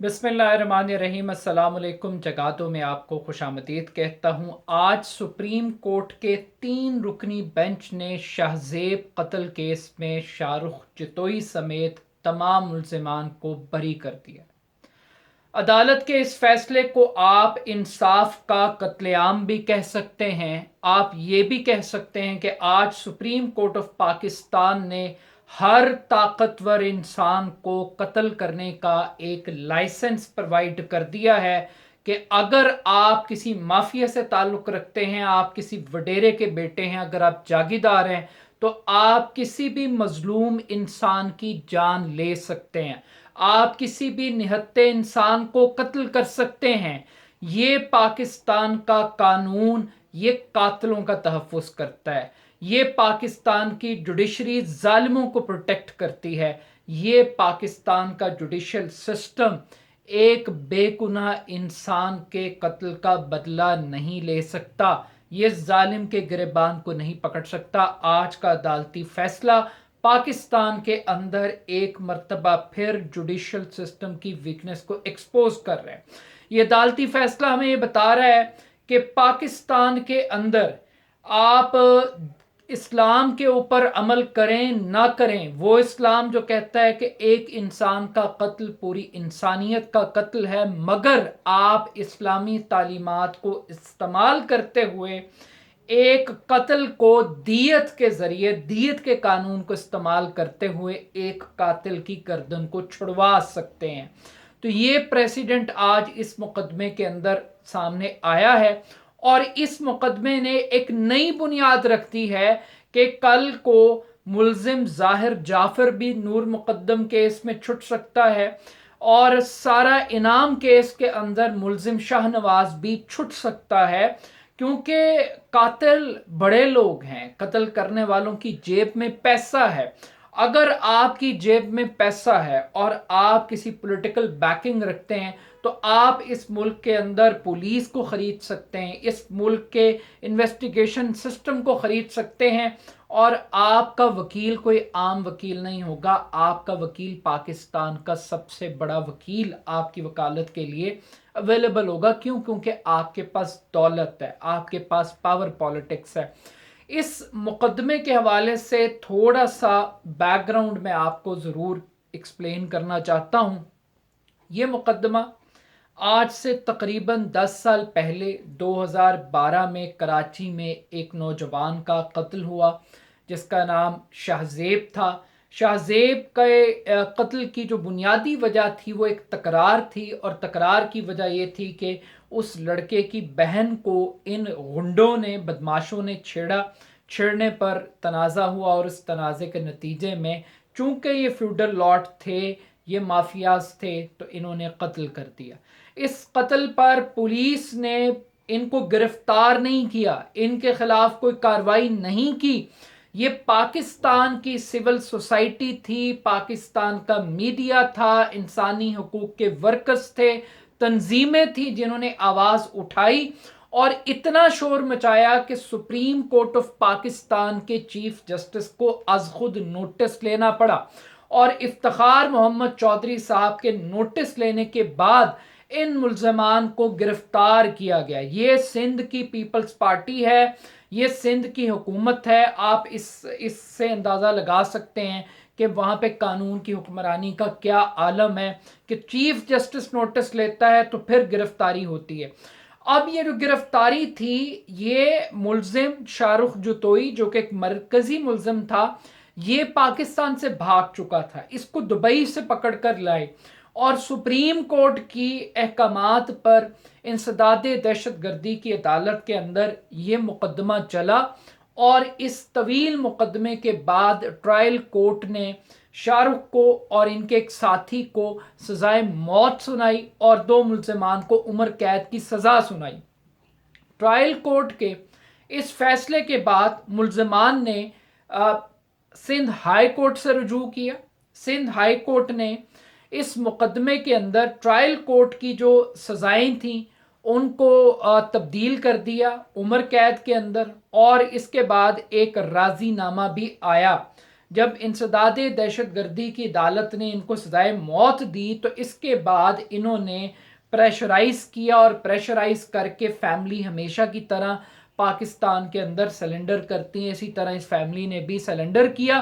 बिस्मिल्लाहिर्रहमानिर्रहीम। अस्सलाम वालेकुम। जगातों में आपको खुश आमदीद कहता हूँ। आज सुप्रीम कोर्ट के 3 रुकनी बेंच ने शाहजेब कत्ल केस में शाहरुख जतोई समेत तमाम मुल्ज़िमान को बरी कर दिया। अदालत के इस फैसले को आप इंसाफ का कत्लेआम भी कह सकते हैं। आप ये भी कह सकते हैं कि आज सुप्रीम कोर्ट ऑफ पाकिस्तान ने हर ताकतवर इंसान को कत्ल करने का एक लाइसेंस प्रोवाइड कर दिया है कि अगर आप किसी माफिया से ताल्लुक़ रखते हैं, आप किसी वडेरे के बेटे हैं, अगर आप जागीरदार हैं, तो आप किसी भी मजलूम इंसान की जान ले सकते हैं। आप किसी भी निहत्ते इंसान को कत्ल कर सकते हैं। ये पाकिस्तान का कानून ये कातलों का तहफ़्फ़ुज़ करता है। ये पाकिस्तान की जुडिशरी जालिमों को प्रोटेक्ट करती है। ये पाकिस्तान का जुडिशल सिस्टम एक बेगुनाह इंसान के कत्ल का बदला नहीं ले सकता। ये जालिम के गिरबान को नहीं पकड़ सकता। आज का अदालती फैसला पाकिस्तान के अंदर एक मर्तबा फिर जुडिशल सिस्टम की वीकनेस को एक्सपोज कर रहे हैं। ये अदालती फैसला हमें ये बता रहा है कि पाकिस्तान के अंदर आप इस्लाम के ऊपर अमल करें ना करें, वो इस्लाम जो कहता है कि एक इंसान का कत्ल पूरी इंसानियत का कत्ल है, मगर आप इस्लामी तालीमात को इस्तेमाल करते हुए एक कत्ल को दियत के जरिए, दियत के कानून को इस्तेमाल करते हुए एक कातिल की गर्दन को छुड़वा सकते हैं। तो ये प्रेसिडेंट आज इस मुकदमे के अंदर सामने आया है और इस मुकदमे ने एक नई बुनियाद रख दी है कि कल को मुल्जिम जाहिर जाफर भी नूर मुकद्दम केस में छुट सकता है और सारा इनाम केस के अंदर मुल्जिम शाहनवाज भी छुट सकता है, क्योंकि कातिल बड़े लोग हैं। कत्ल करने वालों की जेब में पैसा है। अगर आपकी जेब में पैसा है और आप किसी पॉलिटिकल बैकिंग रखते हैं तो आप इस मुल्क के अंदर पुलिस को ख़रीद सकते हैं, इस मुल्क के इन्वेस्टिगेशन सिस्टम को ख़रीद सकते हैं और आपका वकील कोई आम वकील नहीं होगा। आपका वकील पाकिस्तान का सबसे बड़ा वकील आपकी वकालत के लिए अवेलेबल होगा। क्यों? क्योंकि आपके पास दौलत है, आपके पास पावर पॉलिटिक्स है। इस मुकदमे के हवाले से थोड़ा सा बैकग्राउंड में आपको ज़रूर एक्सप्लेन करना चाहता हूँ। ये मुकदमा आज से तकरीबन 10 साल पहले 2012 में कराची में एक नौजवान का कत्ल हुआ जिसका नाम शाहजेब था। शाहजेब के कत्ल की जो बुनियादी वजह थी वो एक तकरार थी, और तकरार की वजह ये थी कि उस लड़के की बहन को इन गुंडों ने, बदमाशों ने छेड़ने पर तनाज़ा हुआ और इस तनाज़े के नतीजे में चूंकि ये फ्यूडल लॉर्ड थे, ये माफियाज थे, तो इन्होंने कत्ल कर दिया। इस कत्ल पर पुलिस ने इनको गिरफ्तार नहीं किया, इनके खिलाफ कोई कार्रवाई नहीं की। ये पाकिस्तान की सिविल सोसाइटी थी, पाकिस्तान का मीडिया था, इंसानी हकूक के वर्कर्स थे, तंजीमें थी जिन्होंने आवाज़ उठाई और इतना शोर मचाया कि सुप्रीम कोर्ट ऑफ पाकिस्तान के चीफ जस्टिस को आज खुद नोटिस लेना पड़ा। और इफ्तिखार मोहम्मद चौधरी साहब के नोटिस लेने के बाद इन मुल्ज़मान को गिरफ्तार किया गया। ये सिंध की पीपल्स पार्टी है, ये सिंध की हुकूमत है। आप इससे अंदाज़ा लगा सकते हैं कि वहाँ पे कानून की हुक्मरानी का क्या आलम है कि चीफ जस्टिस नोटिस लेता है तो फिर गिरफ्तारी होती है। अब ये जो गिरफ्तारी थी, ये मुल्जिम शाहरुख जतोई जो कि एक मरकजी मुल्जिम था, ये पाकिस्तान से भाग चुका था। इसको दुबई से पकड़ कर लाए और सुप्रीम कोर्ट की अहकामात पर इंसदाद दहशत गर्दी की अदालत के अंदर ये मुकदमा चला और इस तवील मुकदमे के बाद ट्रायल कोर्ट ने शाहरुख को और इनके एक साथी को सजाए मौत सुनाई और 2 मुल्ज़िमान को उम्र कैद की सज़ा सुनाई। ट्रायल कोर्ट के इस फैसले के बाद मुल्ज़िमान ने सिंध हाई कोर्ट से रुजू किया। सिंध हाई कोर्ट ने इस मुकदमे के अंदर ट्रायल कोर्ट की जो सज़ाएं थीं उनको तब्दील कर दिया उम्र कैद के अंदर, और इसके बाद एक राज़ीनामा भी आया جب انسداد دہشت گردی کی عدالت نے ان کو سزائے موت دی تو اس کے بعد انہوں نے پریشرائز کیا، اور پریشرائز کر کے فیملی ہمیشہ کی طرح پاکستان کے اندر سلنڈر کرتی ہیں، اسی طرح اس فیملی نے بھی سلنڈر کیا،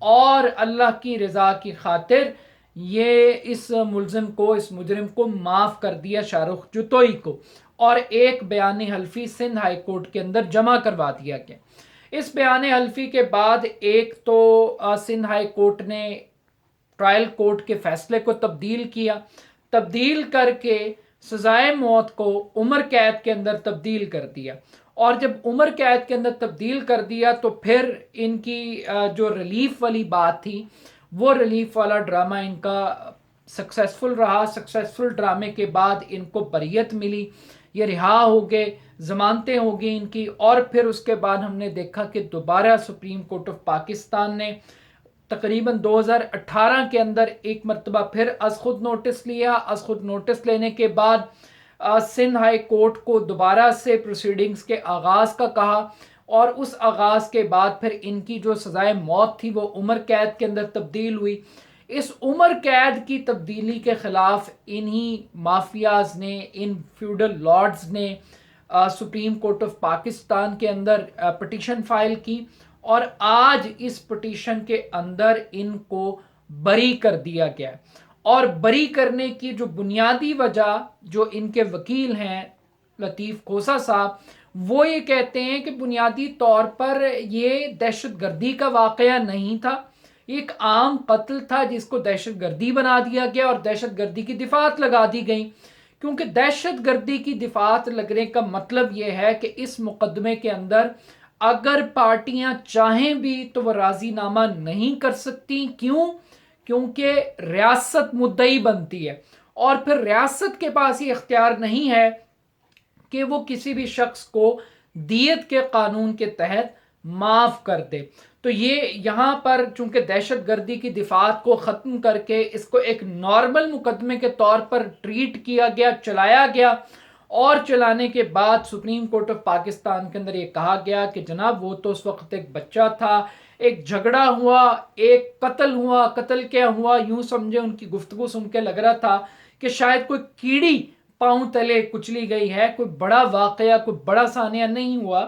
اور اللہ کی رضا کی خاطر یہ اس ملزم کو، اس مجرم کو معاف کر دیا، شاہ رخ جتوئی کو، اور ایک بیان حلفی سندھ ہائی کورٹ کے اندر جمع کروا دیا گیا۔ اس بیان حلفی کے بعد ایک تو سندھ ہائی کورٹ نے ٹرائل کورٹ کے فیصلے کو تبدیل کر کے سزائے موت کو عمر قید کے اندر تبدیل کر دیا، اور جب عمر قید کے اندر تبدیل کر دیا تو پھر ان کی جو ریلیف والی بات تھی، وہ ریلیف والا ڈرامہ ان کا سکسیسفل رہا۔ سکسیسفل ڈرامے کے بعد ان کو بریت ملی، یہ رہا ہو گئے، ضمانتیں ہو گئی ان کی، اور پھر اس کے بعد ہم نے دیکھا کہ دوبارہ سپریم کورٹ آف پاکستان نے تقریباً 2018 کے اندر ایک مرتبہ پھر از خود نوٹس لیا۔ از خود نوٹس لینے کے بعد سندھ ہائی کورٹ کو دوبارہ سے پروسیڈنگز کے آغاز کا کہا، اور اس آغاز کے بعد پھر ان کی جو سزائے موت تھی وہ عمر قید کے اندر تبدیل ہوئی۔ اس عمر قید کی تبدیلی کے خلاف انہی مافیاز نے، ان فیوڈل لارڈز نے سپریم کورٹ آف پاکستان کے اندر پٹیشن فائل کی، اور آج اس پٹیشن کے اندر ان کو بری کر دیا گیا، اور بری کرنے کی جو بنیادی وجہ جو ان کے وکیل ہیں لطیف کھوسہ صاحب، وہ یہ کہتے ہیں کہ بنیادی طور پر یہ دہشت گردی کا واقعہ نہیں تھا، ایک عام قتل تھا جس کو دہشت گردی بنا دیا گیا اور دہشت گردی کی دفعات لگا دی گئیں، کیونکہ دہشت گردی کی دفعات لگنے کا مطلب یہ ہے کہ اس مقدمے کے اندر اگر پارٹیاں چاہیں بھی تو وہ راضی نامہ نہیں کر سکتی۔ کیونکہ ریاست مدعی بنتی ہے، اور پھر ریاست کے پاس یہ اختیار نہیں ہے کہ وہ کسی بھی شخص کو دیت کے قانون کے تحت معاف کر دے۔ تو یہ یہاں پر چونکہ دہشت گردی کی دفعات کو ختم کر کے اس کو ایک نارمل مقدمے کے طور پر ٹریٹ کیا گیا، چلایا گیا، اور چلانے کے بعد سپریم کورٹ آف پاکستان کے اندر یہ کہا گیا کہ جناب وہ تو اس وقت ایک بچہ تھا، ایک جھگڑا ہوا، ایک قتل ہوا۔ قتل کیا ہوا؟ یوں سمجھے ان کی گفتگو سن کے لگ رہا تھا کہ شاید کوئی کیڑی پاؤں تلے کچلی گئی ہے، کوئی بڑا واقعہ، کوئی بڑا سانحہ نہیں ہوا۔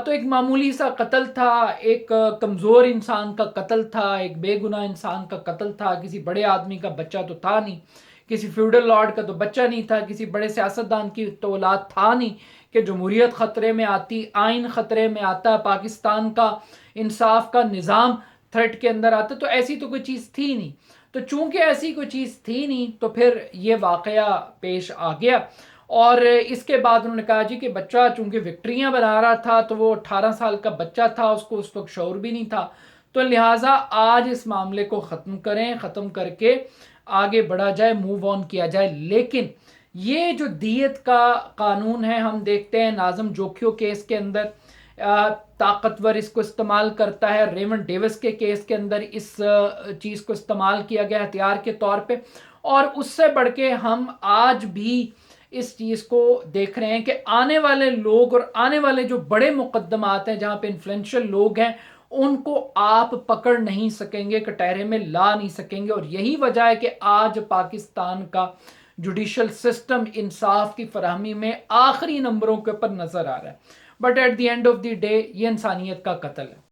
تو ایک معمولی سا قتل تھا، ایک کمزور انسان کا قتل تھا، ایک بے گناہ انسان کا قتل تھا، کسی بڑے آدمی کا بچہ تو تھا نہیں، کسی فیوڈل لارڈ کا تو بچہ نہیں تھا، کسی بڑے سیاستدان کی تو اولاد تھا نہیں کہ جمہوریت خطرے میں آتی، آئین خطرے میں آتا، پاکستان کا انصاف کا نظام تھریٹ کے اندر آتا، تو ایسی تو کوئی چیز تھی نہیں۔ تو چونکہ ایسی کوئی چیز تھی نہیں تو پھر یہ واقعہ پیش آ گیا، اور اس کے بعد انہوں نے کہا جی کہ بچہ چونکہ وکٹریاں بنا رہا تھا، تو وہ 18 سال کا بچہ تھا، اس کو اس وقت شعور بھی نہیں تھا، تو لہٰذا آج اس معاملے کو ختم کر کے آگے بڑھا جائے، موو آن کیا جائے۔ لیکن یہ جو دیت کا قانون ہے، ہم دیکھتے ہیں ناظم جوکھیو کیس کے اندر طاقتور اس کو استعمال کرتا ہے، ریمنڈ ڈیوس کے کیس کے اندر اس چیز کو استعمال کیا گیا ہتھیار کے طور پہ، اور اس سے بڑھ کے ہم آج بھی اس چیز کو دیکھ رہے ہیں کہ آنے والے لوگ اور آنے والے جو بڑے مقدمات ہیں جہاں پہ انفلوئنشل لوگ ہیں، ان کو آپ پکڑ نہیں سکیں گے، کٹہرے میں لا نہیں سکیں گے، اور یہی وجہ ہے کہ آج پاکستان کا جوڈیشل سسٹم انصاف کی فراہمی میں آخری نمبروں کے اوپر نظر آ رہا ہے، but at the end of the day یہ انسانیت کا قتل ہے۔